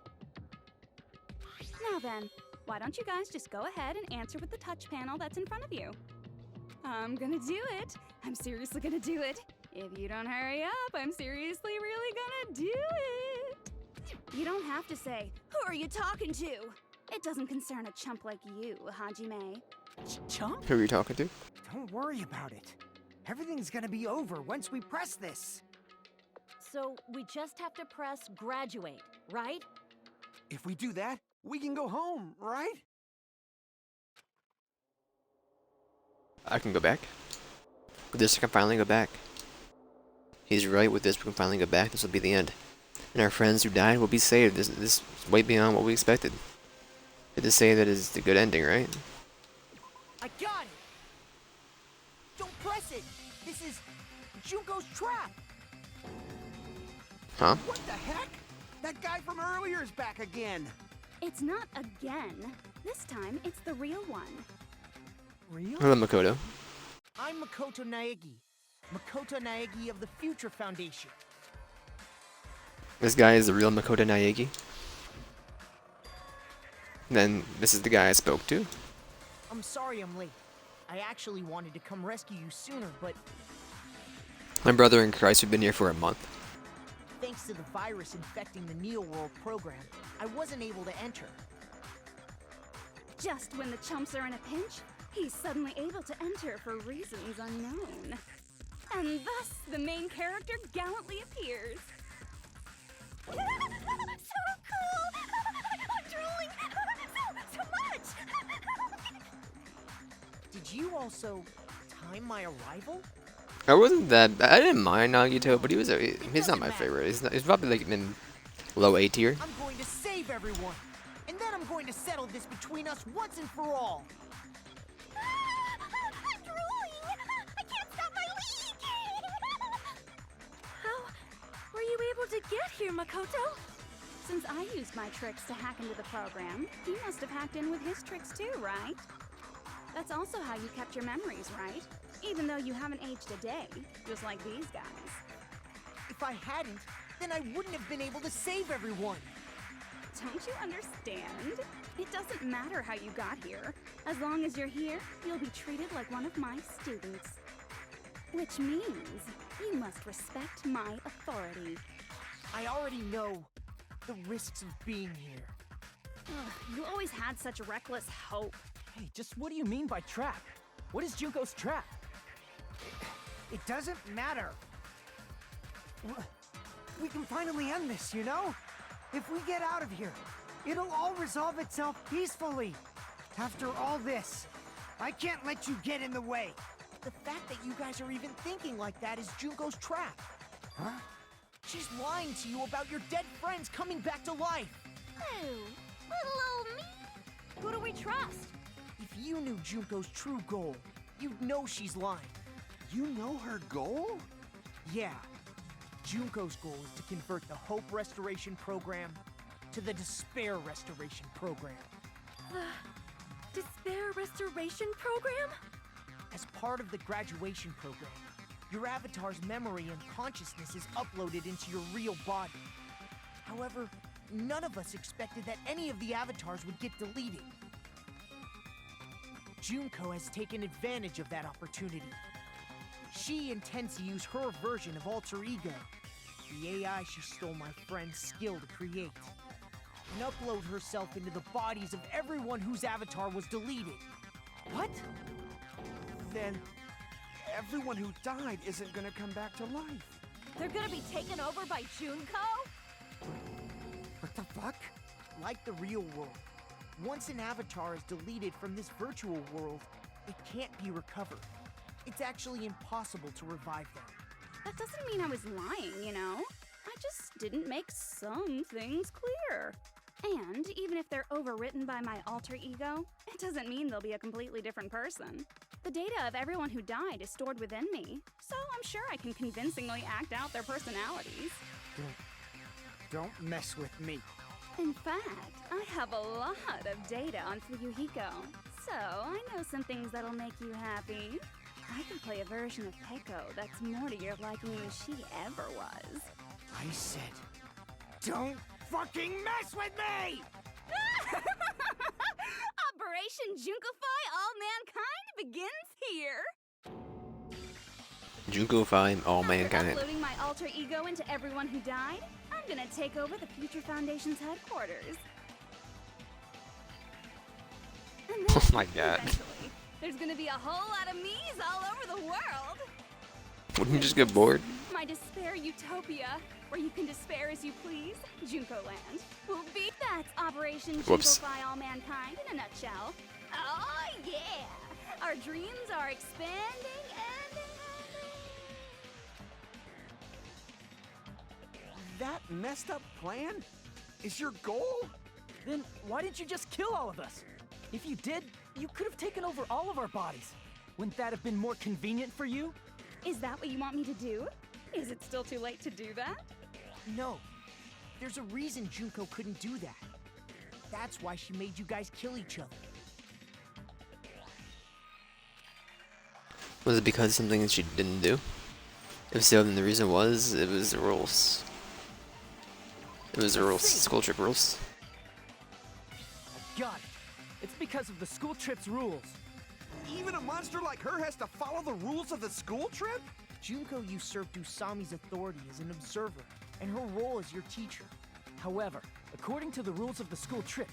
Now then, why don't you guys just go ahead and answer with the touch panel that's in front of you? I'm gonna do it. I'm seriously gonna do it. If you don't hurry up, I'm seriously really gonna do it. You don't have to say, "Who are you talking to?" It doesn't concern a chump like you, Hajime. Chump? Who are you talking to? Don't worry about it. Everything's gonna be over once we press this. So we just have to press graduate, right? If we do that, we can go home, right? I can go back. With this, I can finally go back. He's right. With this, we can finally go back. This will be the end. And our friends who died will be saved. This is way beyond what we expected. Did this say that is the good ending, right? I got it! Don't press it! This is Junko's trap! Huh? What the heck? That guy from earlier is back again. It's not again. This time, it's the real one. Real? Hello, Makoto. I'm Makoto Naegi. Makoto Naegi of the Future Foundation. This guy is the real Makoto Naegi. Then this is the guy I spoke to. I'm sorry I'm late. I actually wanted to come rescue you sooner, but My brother in Christ who'd been here for a month. thanks to the virus infecting the Neo World program, I wasn't able to enter. Just when the chumps are in a pinch, he's suddenly able to enter for reasons unknown. And thus, the main character gallantly appears. So cool! I'm drooling so much! Did you also time my arrival? I wasn't that. I didn't mind Nagito, but he's not my favorite. He's probably like in low A tier. I'm going to save everyone, and then I'm going to settle this between us once and for all. I'm drooling! I can't stop my leak! How were you able to get here, Makoto? Since I used my tricks to hack into the program, he must have hacked in with his tricks too, right? That's also how you kept your memories, right? Even though you haven't aged a day, just like these guys. If I hadn't, then I wouldn't have been able to save everyone. Don't you understand? It doesn't matter how you got here. As long as you're here, you'll be treated like one of my students. Which means you must respect my authority. I already know the risks of being here. Ugh, you always had such reckless hope. Hey, just what do you mean by trap? What is Junko's trap? It doesn't matter. we can finally end this, you know? If we get out of here, it'll all resolve itself peacefully. After all this, I can't let you get in the way. The fact that you guys are even thinking like that is Junko's trap. Huh? She's lying to you about your dead friends coming back to life. Who? Little old me? Who do we trust? If you knew Junko's true goal, you'd know she's lying. You know her goal? Yeah. Junko's goal is to convert the Hope Restoration Program to the Despair Restoration Program. The Despair Restoration Program? As part of the graduation program, your avatar's memory and consciousness is uploaded into your real body. However, none of us expected that any of the avatars would get deleted. Junko has taken advantage of that opportunity. She intends to use her version of Alter Ego, the AI she stole my friend's skill to create, and upload herself into the bodies of everyone whose avatar was deleted. What? Then everyone who died isn't gonna come back to life. They're gonna be taken over by Junko? What the fuck? Like the real world, once an avatar is deleted from this virtual world, it can't be recovered. It's actually impossible to revive them. That doesn't mean I was lying, you know? I just didn't make some things clear. And even if they're overwritten by my alter ego, it doesn't mean they'll be a completely different person. The data of everyone who died is stored within me, so I'm sure I can convincingly act out their personalities. Don't mess with me. In fact, I have a lot of data on Fuyuhiko, so I know some things that'll make you happy. I can play a version of Peko that's more to your liking than she ever was. I said, don't fucking mess with me! Operation Junkify All Mankind begins here! Junkify all After mankind. uploading my alter ego into everyone who died, I'm gonna take over the Future Foundation's headquarters. And then, Oh my god. eventually, there's gonna be a whole lot of me's all over the world! Wouldn't you just get bored? My despair utopia, where you can despair as you please, Junko Land, will be. That's Operation Whoops. Junkify All Mankind in a nutshell. Oh yeah! Our dreams are expanding and That messed up plan is your goal? Then why didn't you just kill all of us? If you did, you could have taken over all of our bodies. Wouldn't that have been more convenient for you? Is that what you want me to do? Is it still too late to do that? No. There's a reason Junko couldn't do that. That's why she made you guys kill each other. Was it because something that she didn't do? If so, then the reason was, it was the rules. It was the rules, school trip rules. Got it. It's because of the school trip's rules. Even a monster like her has to follow the rules of the school trip? Junko usurped Usami's authority as an observer, and her role as your teacher. However, according to the rules of the school trip,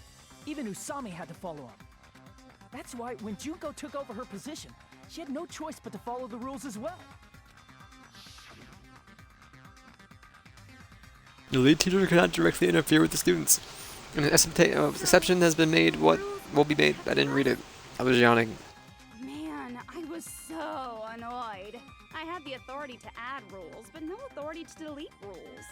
even Usami had to follow up. That's why when Junko took over her position, she had no choice but to follow the rules as well. The lead teacher cannot directly interfere with the students. An exception has been made. What will be made? I didn't read it. I was yawning. Man, I was so annoyed. I had the authority to add rules, but no authority to delete rules.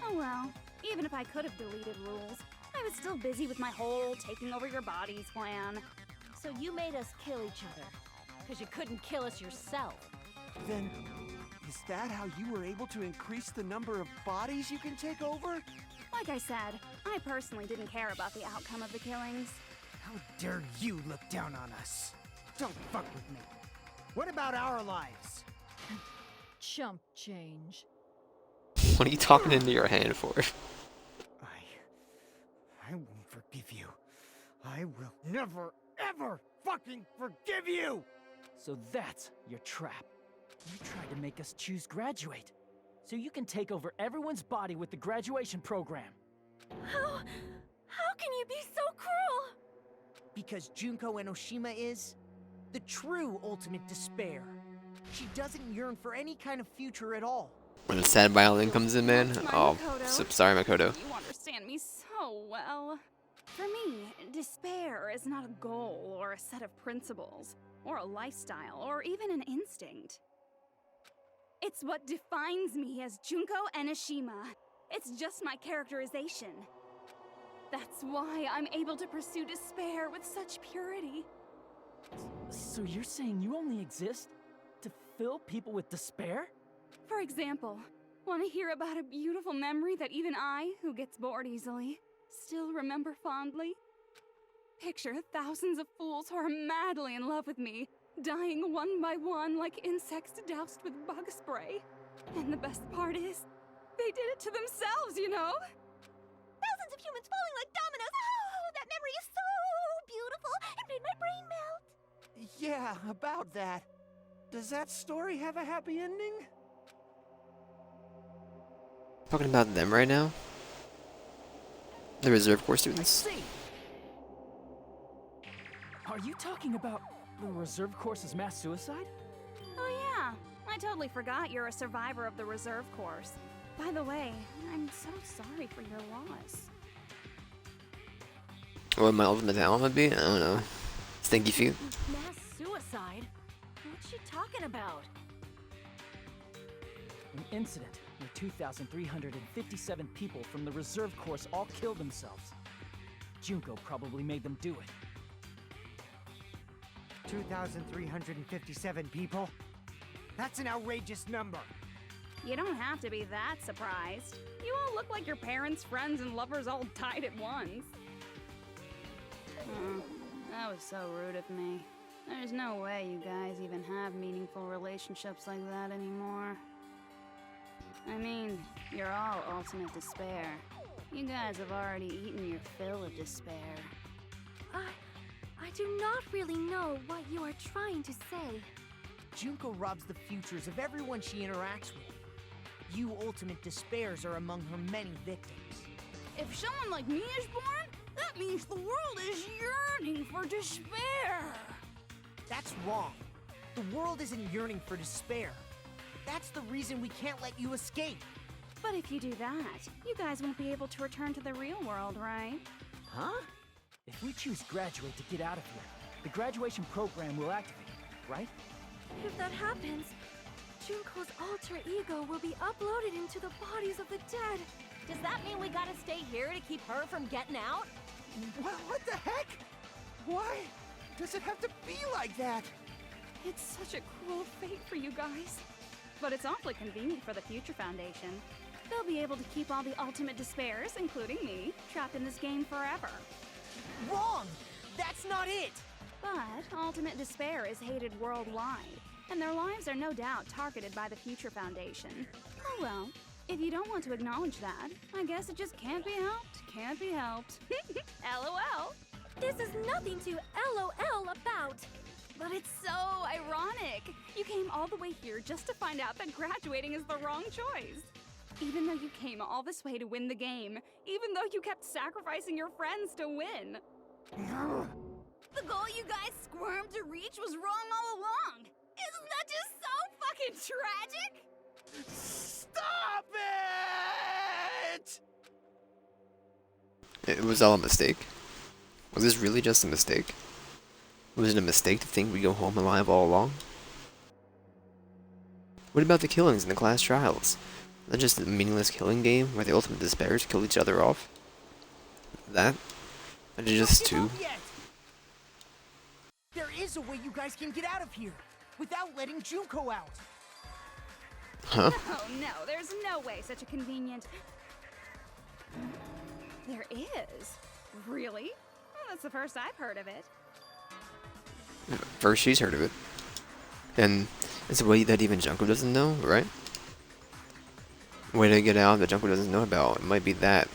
Oh well, even if I could have deleted rules, I was still busy with my whole taking over your bodies plan. So you made us kill each other. Because you couldn't kill us yourself. Then, is that how you were able to increase the number of bodies you can take over? Like I said, I personally didn't care about the outcome of the killings. How dare you look down on us? Don't fuck with me. What about our lives? Chump change. What are you talking into your hand for? I won't forgive you. I will never, ever fucking forgive you! So that's your trap. You tried to make us choose graduate, so you can take over everyone's body with the graduation program. How can you be so cruel? Because Junko Enoshima is the true ultimate despair. She doesn't yearn for any kind of future at all. When the sad violin comes in, man. Oh, sorry, Makoto. You understand me so well. For me, despair is not a goal or a set of principles, or a lifestyle, or even an instinct. It's what defines me as Junko Enoshima. It's just my characterization. That's why I'm able to pursue despair with such purity. So you're saying you only exist to fill people with despair? For example, want to hear about a beautiful memory that even I, who gets bored easily, still remember fondly? Picture thousands of fools who are madly in love with me, dying one by one like insects doused with bug spray. And the best part is, they did it to themselves, you know? Thousands of humans falling like dominoes. Oh, that memory is so beautiful. It made my brain melt. Yeah, about that. Does that story have a happy ending? Talking about them right now? The reserve corps students? See. Are you talking about the reserve course's mass suicide? Oh yeah, I totally forgot you're a survivor of the reserve course. By the way, I'm so sorry for your loss. What would my ultimate talent would be? I don't know. Stinky feet. Mass suicide? What's she talking about? An incident where 2,357 people from the reserve course all killed themselves. Junko probably made them do it. 2,357 people? That's an outrageous number. You don't have to be that surprised. You all look like your parents, friends, and lovers all died at once. Oh, that was so rude of me. There's no way you guys even have meaningful relationships like that anymore. I mean, you're all ultimate despair. You guys have already eaten your fill of despair. I do not really know what you are trying to say. Junko robs the futures of everyone she interacts with. You ultimate despairs are among her many victims. If someone like me is born, that means the world is yearning for despair. That's wrong. The world isn't yearning for despair. That's the reason we can't let you escape. But if you do that, you guys won't be able to return to the real world, right? Huh? If we choose graduate to get out of here, the graduation program will activate, right? If that happens, Junko's alter ego will be uploaded into the bodies of the dead. Does that mean we gotta stay here to keep her from getting out? What the heck? Why does it have to be like that? It's such a cruel fate for you guys. But it's awfully convenient for the Future Foundation. They'll be able to keep all the ultimate despairs, including me, trapped in this game forever. Wrong! That's not it! But ultimate despair is hated worldwide, and their lives are no doubt targeted by the Future Foundation. Oh well, if you don't want to acknowledge that, I guess it just can't be helped. Can't be helped. LOL. This is nothing to LOL about. But it's so ironic. You came all the way here just to find out that graduating is the wrong choice. Even though you came all this way to win the game, even though you kept sacrificing your friends to win. The goal you guys squirmed to reach was wrong all along. Isn't that just so fucking tragic? Stop it! It was all a mistake. Was this really just a mistake? Was it a mistake to think we'd go home alive all along? What about the killings in the class trials? Is that just a meaningless killing game where the ultimate despairs kill each other off? That? Or just two? There is a way you guys can get out of here without letting Junko out. Huh? Oh no, there's no way such a convenient... There is? Really? Well, that's the first I've heard of it. First she's heard of it. And it's a way that even Junko doesn't know, right? A way to get out that Junko doesn't know about. It might be that.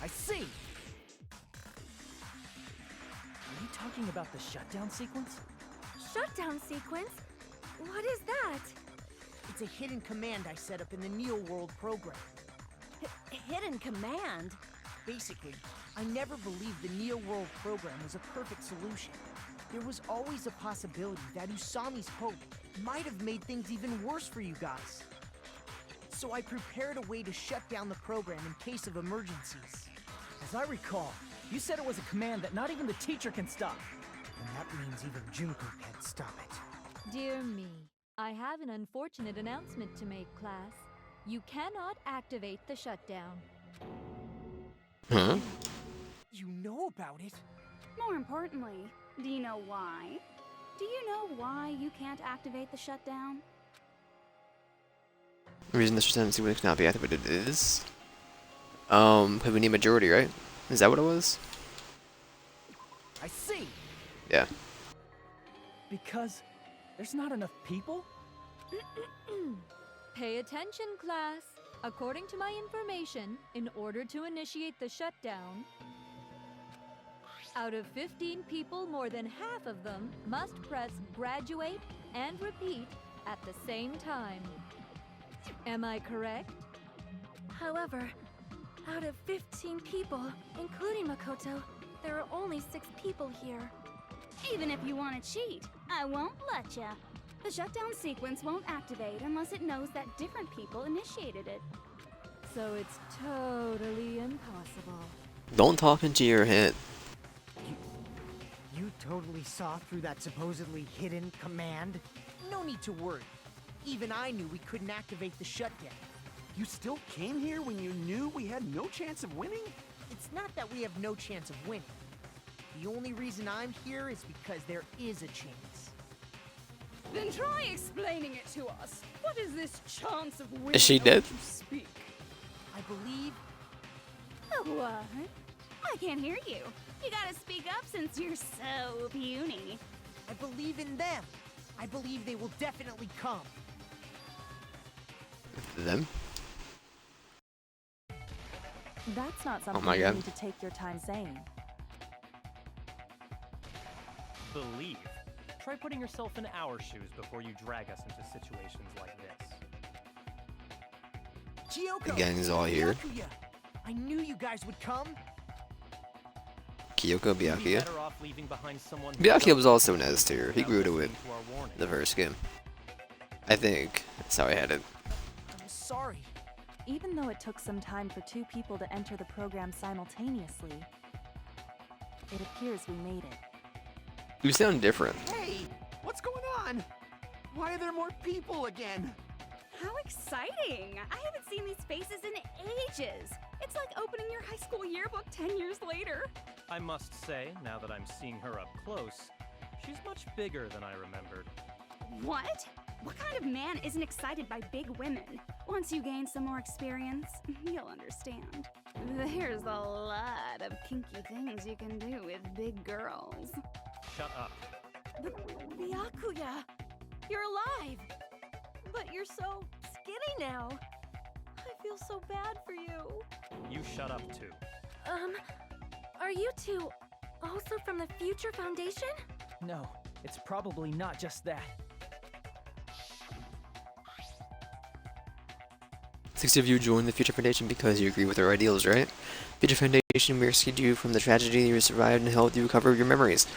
I see! Are you talking about the shutdown sequence? Shutdown sequence? What is that? It's a hidden command I set up in the Neo World program. Hidden command? Basically, I never believed the Neo World program was a perfect solution. There was always a possibility that Usami's hope might have made things even worse for you guys. So I prepared a way to shut down the program in case of emergencies. As I recall, you said it was a command that not even the teacher can stop. And that means even Junko can't stop it. Dear me, I have an unfortunate announcement to make, class. You cannot activate the shutdown. Huh? You know about it? More importantly, do you know why? Do you know why you can't activate the shutdown? The reason this redundancy would not be activated is... because we need majority, right? Is that what it was? I see. Yeah. Because there's not enough people? Pay attention, class. According to my information, in order to initiate the shutdown, out of 15 people, more than half of them must press graduate and repeat at the same time. Am I correct? However, out of 15 people, including Makoto, there are only 6 people here. Even if you want to cheat, I won't let ya. The shutdown sequence won't activate unless it knows that different people initiated it. So it's totally impossible. Don't talk into your head. You totally saw through that supposedly hidden command? No need to worry. Even I knew we couldn't activate the shutdown. You still came here when you knew we had no chance of winning? It's not that we have no chance of winning. The only reason I'm here is because there is a chance. Then try explaining it to us. What is this chance of winning? Is she dead? You speak. I believe What? I can't hear you. You gotta speak up since you're so puny. I believe in them. I believe they will definitely come. Them? That's not Oh something my you God. need to take your time saying. Believe. Try putting yourself in our shoes before you drag us into situations like this. Kyoko! The gang's all here. Byakuya! I knew you guys would come. Kyoko You'd be Byakuya. better off leaving behind someone who Byakuya was knows also an S tier. He without grew to it listening to our warning. the first game. I think. That's how I had it. I'm sorry. Even though it took some time for 2 people to enter the program simultaneously, it appears we made it. You sound different. Hey, what's going on? Why are there more people again? How exciting! I haven't seen these faces in ages. It's like opening your high school yearbook 10 years later. I must say, now that I'm seeing her up close, she's much bigger than I remembered. What? What kind of man isn't excited by big women? Once you gain some more experience, you'll understand. There's a lot of kinky things you can do with big girls. Shut up. Byakuya! You're alive! But you're so skinny now. I feel so bad for you. You shut up too. Are you two also from the Future Foundation? No, it's probably not just that. 60 of you joined the Future Foundation because you agree with our ideals, right? Future Foundation, we rescued you from the tragedy, you survived and helped you recover your memories.